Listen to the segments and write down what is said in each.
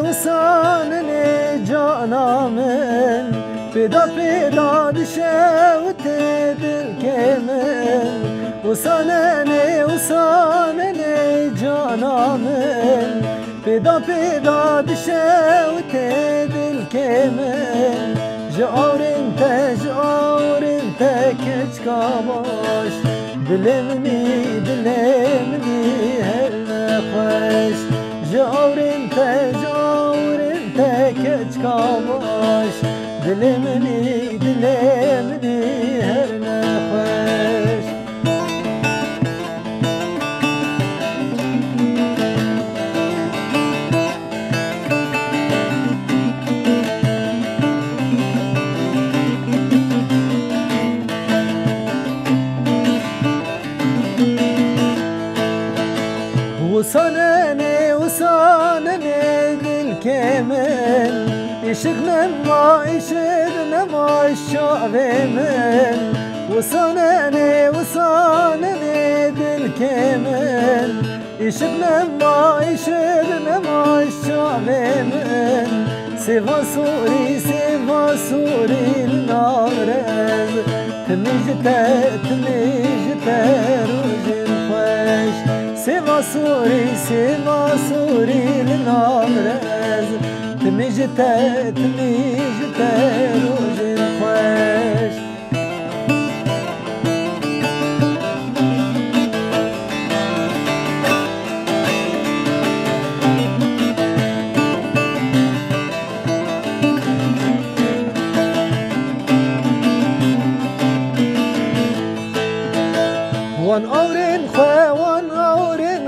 وصانني جانا من بدا بدا دشوت بالكمل وصانني جانا من بدا بدا دشوت بالكمل جار انت كچكا باش دلمني هالخش جار انت كچكا باش دلمني هالخش وصانني بالكمل يشغنا ما الشعب من وصانني بالكمل يشغنا ما الشعب من سيفا سوري النارز تميجتا روج الخوش سيفا سوري النارز تميجتا روج الخوش وان اورن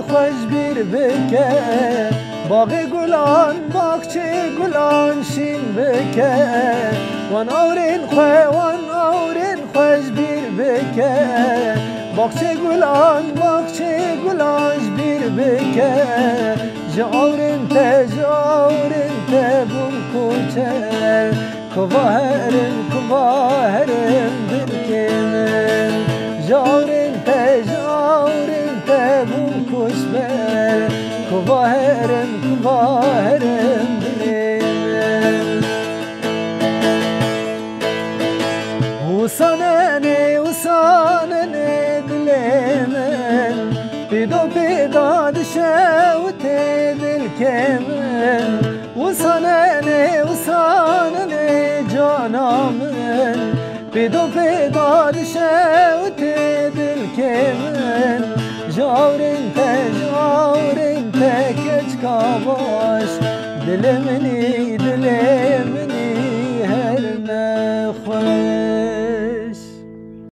خوش بیر بکه باغی گلان باغچه گلان شین بکه وان اورن خوش بیر بکه باغچه گلان بیر بکه جاورن ته بون کوچر کواهرن دلکمن جاورن ته بون کوچبر کواهرن دلکمن وصانني دلمن بدا دشوت بالكمل وصانني جانا من بدا دشوت بالكمل جار انت كچكا باش دلمني